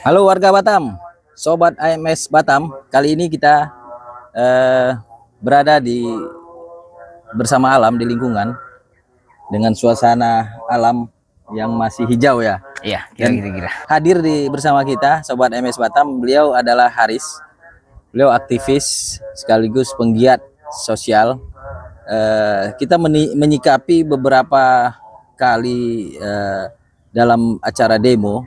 Halo warga Batam, Sobat AMS Batam. Kali ini kita berada bersama alam di lingkungan dengan suasana alam yang masih hijau ya. Iya, Dan kira-kira. hadir bersama kita Sobat AMS Batam. Beliau adalah Haris. Beliau aktivis sekaligus penggiat sosial. Kita menyikapi beberapa kali dalam acara demo.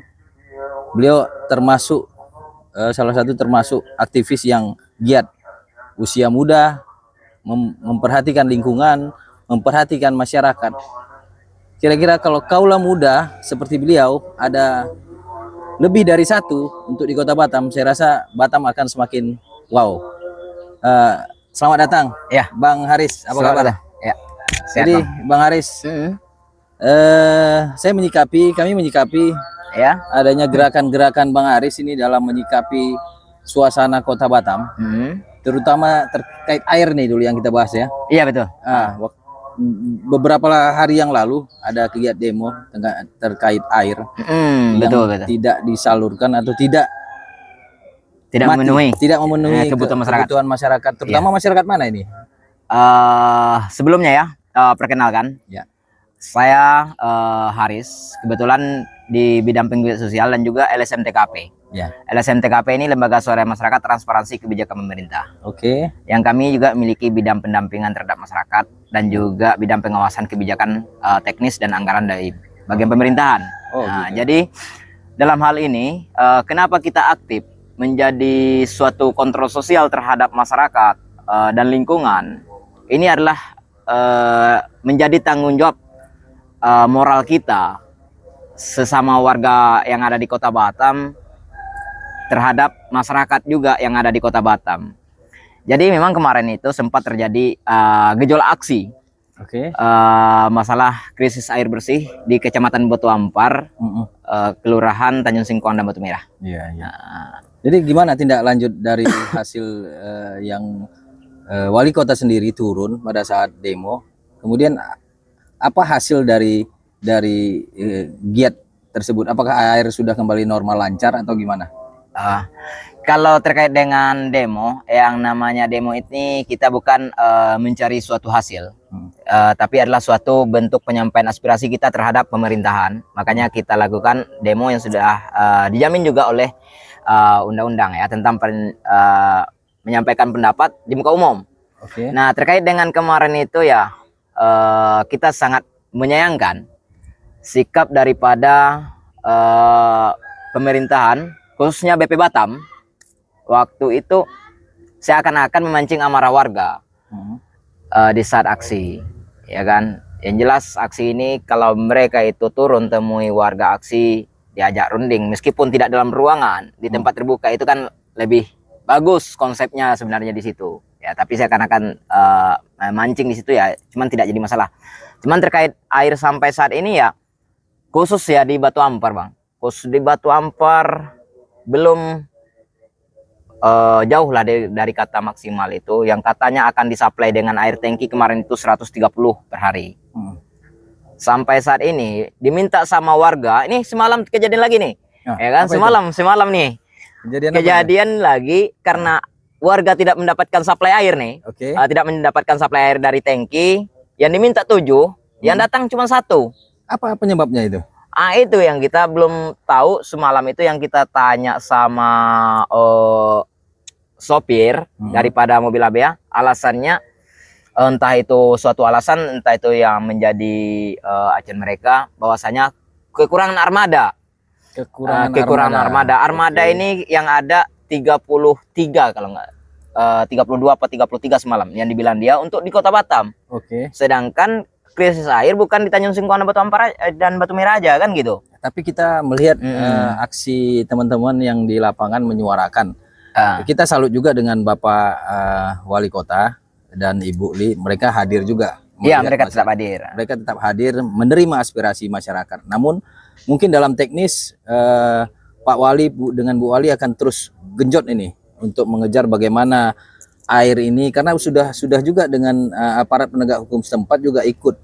Beliau termasuk salah satu termasuk aktivis yang giat, usia muda, memperhatikan lingkungan, memperhatikan masyarakat. Kira-kira kalau kaulah muda seperti beliau ada lebih dari satu untuk di Kota Batam, saya rasa Batam akan semakin wow. Selamat datang, Ya, Bang Haris. Apa selamat kabar? datang. Ya, sehat, Jadi, Bang. Bang Haris, kami menyikapi Ya. adanya gerakan-gerakan Bang Haris ini dalam menyikapi suasana Kota Batam, terutama terkait air nih dulu yang kita bahas ya. Iya, betul. Beberapa hari yang lalu ada kegiatan demo terkait air yang Betul. tidak disalurkan atau tidak Tidak memenuhi kebutuhan masyarakat, terutama masyarakat mana ini? Sebelumnya ya, perkenalkan. Ya. Saya Haris, kebetulan di bidang penggiat sosial dan juga LSM TKP. Ya. LSM TKP ini Lembaga Suara Masyarakat Transparansi Kebijakan Pemerintah. Oke. Yang kami juga memiliki bidang pendampingan terhadap masyarakat dan juga bidang pengawasan kebijakan teknis dan anggaran dari bagian pemerintahan. Gitu. Jadi dalam hal ini kenapa kita aktif menjadi suatu kontrol sosial terhadap masyarakat dan lingkungan, ini adalah menjadi tanggung jawab moral kita sesama warga yang ada di Kota Batam terhadap masyarakat juga yang ada di Kota Batam. Jadi memang kemarin itu sempat terjadi gejolak aksi. Masalah krisis air bersih di Kecamatan Batu Ampar, Kelurahan Tanjung Singkong dan Batu Merah. Iya. Jadi gimana tindak lanjut dari hasil yang wali kota sendiri turun pada saat demo? Kemudian apa hasil dari giat tersebut? Apakah air sudah kembali normal lancar atau gimana? Kalau terkait dengan demo, yang namanya demo ini kita bukan mencari suatu hasil, tapi adalah suatu bentuk penyampaian aspirasi kita terhadap pemerintahan. Makanya kita lakukan demo yang sudah dijamin juga oleh undang-undang ya tentang menyampaikan pendapat di muka umum. Nah, terkait dengan kemarin itu ya kita sangat menyayangkan sikap daripada pemerintahan, khususnya BP Batam. Waktu itu seakan-akan memancing amarah warga di saat aksi, ya kan? Yang jelas aksi ini kalau mereka itu turun temui warga aksi, diajak runding meskipun tidak dalam ruangan, di tempat terbuka itu kan lebih bagus konsepnya sebenarnya di situ. Ya, tapi seakan-akan mancing di situ ya, cuman tidak jadi masalah. Cuman terkait air sampai saat ini ya, khusus ya di Batu Ampar, Bang. Khusus di Batu Ampar belum jauh lah dari kata maksimal itu, yang katanya akan disuplai dengan air tangki kemarin itu 130 per hari. Sampai saat ini diminta sama warga, ini semalam kejadian lagi nih, ya kan? Semalam nih kejadian lagi karena warga tidak mendapatkan suplai air nih, tidak mendapatkan suplai air dari tangki, yang diminta 7, yang datang cuma 1. Apa penyebabnya itu? Itu yang kita belum tahu. Semalam itu yang kita tanya sama sopir daripada mobil ABA, alasannya entah itu suatu alasan, entah itu yang menjadi acuan mereka, bahwasanya kekurangan armada. Kekurangan armada. Armada ini yang ada 33 kalau enggak 32 apa 33 semalam yang dibilang dia untuk di Kota Batam. Sedangkan krisis air bukan di Tanjung Singkong dan Batu Merah aja kan gitu. Tapi kita melihat aksi teman-teman yang di lapangan menyuarakan. Kita salut juga dengan Bapak Wali Kota dan Ibu Li, mereka hadir juga. Iya, mereka tetap hadir. Mereka tetap hadir menerima aspirasi masyarakat. Namun mungkin dalam teknis Pak Wali dengan Bu Wali akan terus genjot ini untuk mengejar bagaimana air ini, karena sudah juga dengan aparat penegak hukum setempat juga ikut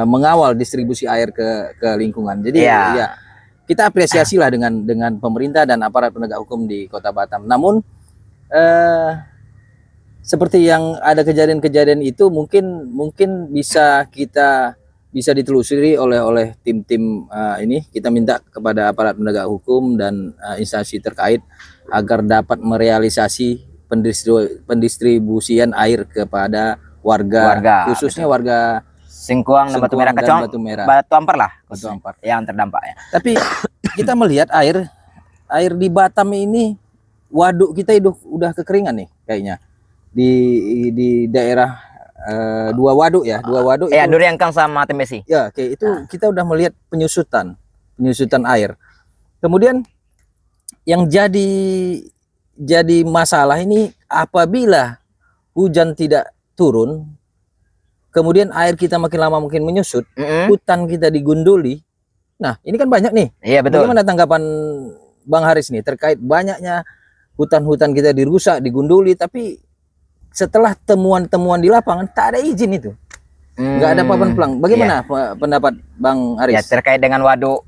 mengawal distribusi air ke lingkungan. Jadi ya kita apresiasi lah dengan pemerintah dan aparat penegak hukum di Kota Batam. Namun seperti yang ada kejadian-kejadian itu mungkin bisa ditelusuri oleh tim-tim ini. Kita minta kepada aparat penegak hukum dan instansi terkait agar dapat merealisasi pendistribusian air kepada warga khususnya warga Singkuang dan Batu Merah dan Kecong, Batu Merah. Batu Ampar lah, Batu Ampar. yang terdampak ya. Tapi kita melihat air di Batam ini, waduk kita udah kekeringan nih kayaknya di daerah dua waduk itu. Ya, Duriangkang sama Tembesi. Ya, kayak itu kita udah melihat penyusutan air. Kemudian yang jadi masalah ini apabila hujan tidak turun, kemudian air kita makin lama makin menyusut, hutan kita digunduli. Nah, ini kan banyak nih. Iya, betul. Bagaimana tanggapan Bang Haris nih terkait banyaknya hutan-hutan kita dirusak, digunduli, tapi setelah temuan-temuan di lapangan tak ada izin itu. Nggak ada papan pelang. Bagaimana pendapat Bang Haris? Ya, terkait dengan waduk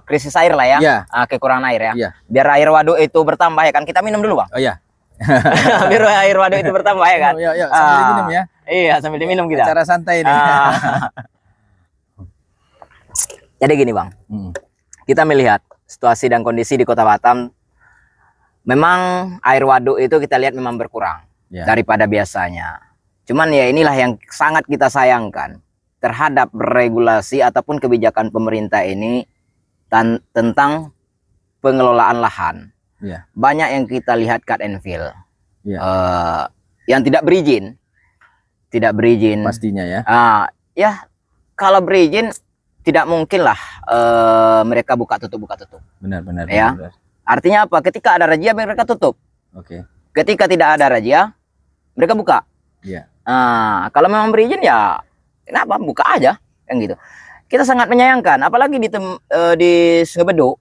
krisis air lah ya. Kekurangan air ya. Biar air waduk itu bertambah ya kan, kita minum dulu, Bang. Oh ya. Biar air waduk itu bertambah ya kan. Ya, sambil diminum ya. Iya, sambil diminum kita. Cara santai nih. Jadi gini, Bang. Kita melihat situasi dan kondisi di Kota Batam, memang air waduk itu kita lihat memang berkurang daripada biasanya. Cuman ya inilah yang sangat kita sayangkan terhadap regulasi ataupun kebijakan pemerintah ini tentang pengelolaan lahan. Banyak yang kita lihat cut and fill, yang tidak berizin. Pastinya ya. Ya, kalau berizin tidak mungkin lah mereka buka tutup. Benar. Ya. Artinya apa? Ketika ada razia mereka tutup. Ketika tidak ada razia mereka buka. Kalau memang berizin ya kenapa buka aja kan gitu. Kita sangat menyayangkan, apalagi di Sungai Beduk.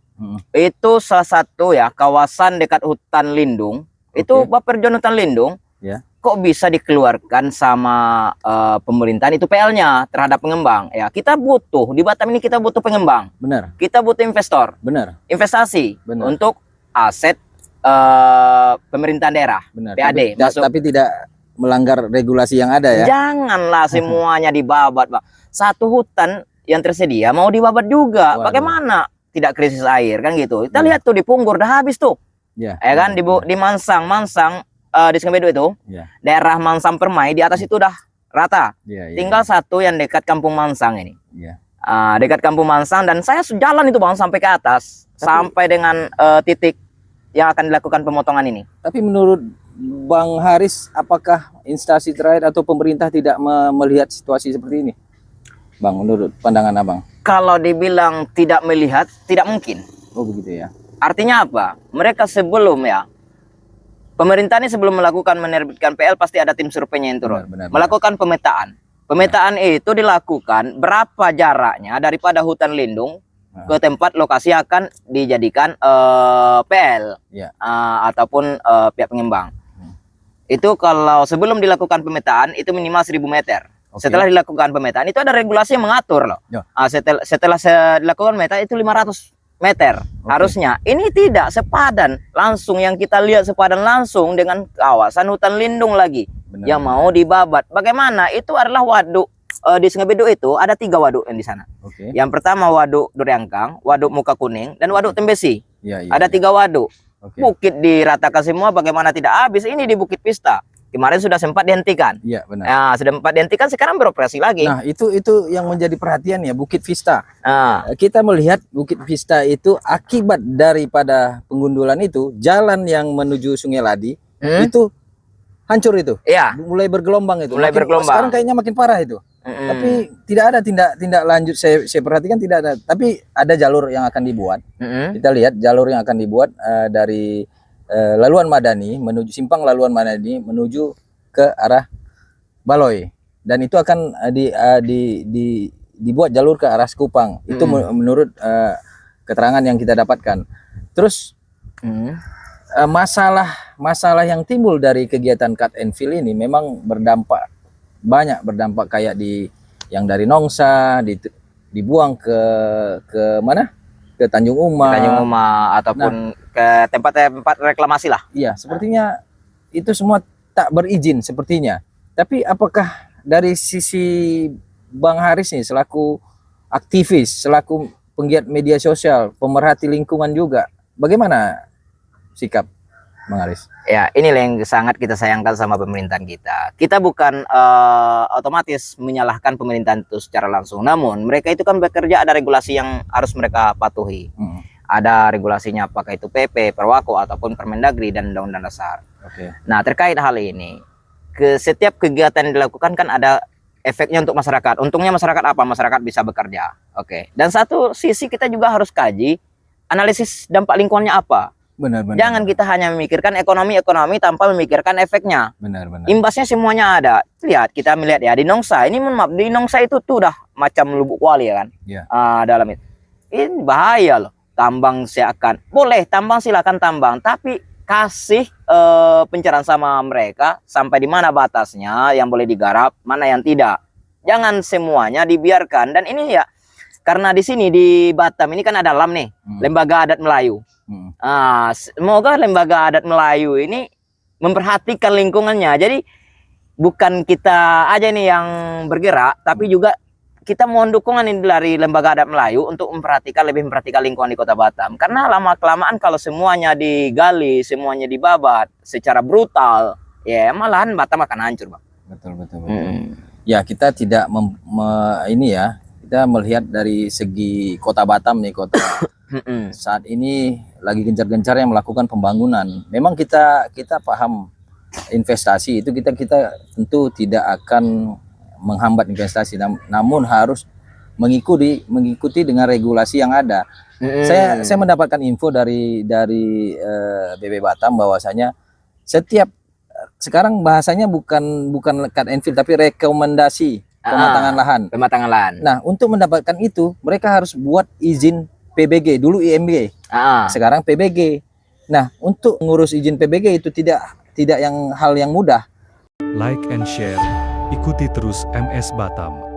Itu salah satu ya kawasan dekat hutan lindung. Itu Baperjon hutan lindung. Kok bisa dikeluarkan sama pemerintahan itu PL-nya terhadap pengembang ya. Kita butuh di Batam ini, kita butuh pengembang. Benar. Kita butuh investor. Benar. Investasi. Benar. Untuk aset pemerintahan daerah. Benar. PAD. Tapi tidak melanggar regulasi yang ada ya. Janganlah semuanya dibabat, Pak. Satu hutan yang tersedia mau dibabat juga. Bagaimana tidak krisis air kan gitu. Kita lihat tuh di Punggur dah habis tuh. Ya kan di Mansang di Sungai Beduk itu, daerah Mansang Permai di atas itu udah rata. Tinggal satu yang dekat Kampung Mansang ini. Dekat Kampung Mansang, dan saya jalan itu, Bang, sampai ke atas, sampai dengan titik yang akan dilakukan pemotongan ini. Tapi menurut Bang Haris, apakah instansi terkait atau pemerintah tidak melihat situasi seperti ini? Bang, menurut pandangan Abang? Kalau dibilang tidak melihat, tidak mungkin. Oh begitu ya. Artinya apa? Mereka pemerintah ini sebelum menerbitkan PL pasti ada tim surveinya yang turun. Melakukan pemetaan. Pemetaan itu dilakukan berapa jaraknya daripada hutan lindung ke tempat lokasi akan dijadikan PL ataupun pihak pengembang. Itu kalau sebelum dilakukan pemetaan itu minimal 1000 meter. Setelah dilakukan pemetaan itu ada regulasi yang mengatur loh. Setelah dilakukan pemetaan itu 500 meter harusnya. Ini tidak sepadan langsung, yang kita lihat sepadan langsung dengan kawasan hutan lindung lagi yang mau dibabat. Bagaimana? Itu adalah waduk di Sungai Beduk itu ada 3 waduk yang di sana. Yang pertama waduk Duriangkang, waduk Muka Kuning, dan waduk Tembesi. Ada 3 waduk. Bukit diratakan semua, bagaimana tidak habis. Ini di Bukit Pista. Kemarin sudah sempat dihentikan. Iya, benar. Ya, sudah sempat dihentikan, sekarang beroperasi lagi. Nah, itu yang menjadi perhatian ya, Bukit Vista. Kita melihat Bukit Vista itu akibat daripada penggundulan itu, jalan yang menuju Sungai Ladi itu hancur itu. Iya. Mulai bergelombang itu. Bergelombang. Sekarang kayaknya makin parah itu. Tapi tidak ada tindak lanjut, saya perhatikan tidak ada. Tapi ada jalur yang akan dibuat. Kita lihat jalur yang akan dibuat dari Laluan Madani menuju simpang Laluan Madani menuju ke arah Baloi, dan itu akan dibuat jalur ke arah Sekupang. Itu menurut keterangan yang kita dapatkan. Terus masalah yang timbul dari kegiatan cut and fill ini memang berdampak kayak yang dari Nongsa dibuang ke mana? ke Tanjung Uma. Ataupun ke tempat-tempat reklamasi lah. Iya, sepertinya itu semua tak berizin sepertinya. Tapi apakah dari sisi Bang Haris nih selaku aktivis, selaku penggiat media sosial, pemerhati lingkungan juga, bagaimana sikap Bang Haris? Ya, inilah yang sangat kita sayangkan sama pemerintahan kita. Kita bukan otomatis menyalahkan pemerintahan itu secara langsung. Namun mereka itu kan bekerja, ada regulasi yang harus mereka patuhi. Ada regulasinya, apakah itu PP, Perwako, ataupun Permendagri dan Undang-Undang Dasar. Nah, terkait hal ini, setiap kegiatan yang dilakukan kan ada efeknya untuk masyarakat. Untungnya masyarakat apa? Masyarakat bisa bekerja. Dan satu sisi kita juga harus kaji analisis dampak lingkungannya apa. Benar. Jangan kita hanya memikirkan ekonomi tanpa memikirkan efeknya. Benar. Imbasnya semuanya ada. Lihat, kita melihat ya di Nongsa. Ini maaf, di Nongsa itu tuh udah macam Lubuk Wali ya kan. Dalam itu. Ini bahaya loh. Tambang boleh tambang, silakan tambang, tapi kasih pencerahan sama mereka sampai di mana batasnya yang boleh digarap, mana yang tidak. Jangan semuanya dibiarkan. Dan ini ya karena di sini di Batam ini kan ada LAM nih, Lembaga Adat Melayu. Semoga Lembaga Adat Melayu ini memperhatikan lingkungannya. Jadi bukan kita aja nih yang bergerak, tapi juga kita mohon dukungan ini dari Lembaga Adat Melayu untuk lebih memperhatikan lingkungan di Kota Batam. Karena lama-kelamaan kalau semuanya digali, semuanya dibabat secara brutal, ya malahan Batam akan hancur, Bang. Betul. Ya, kita tidak kita melihat dari segi Kota Batam nih, kota saat ini lagi gencar-gencar yang melakukan pembangunan. Memang kita paham investasi itu, kita tentu tidak akan menghambat investasi, namun harus mengikuti dengan regulasi yang ada. Saya mendapatkan info dari BB Batam bahwasanya sekarang bahasanya bukan cut and fill, tapi rekomendasi pematangan lahan. Nah, untuk mendapatkan itu mereka harus buat izin PBG, dulu IMB, sekarang PBG. Nah, untuk ngurus izin PBG itu tidak hal yang mudah. Like and share, ikuti terus MS Batam.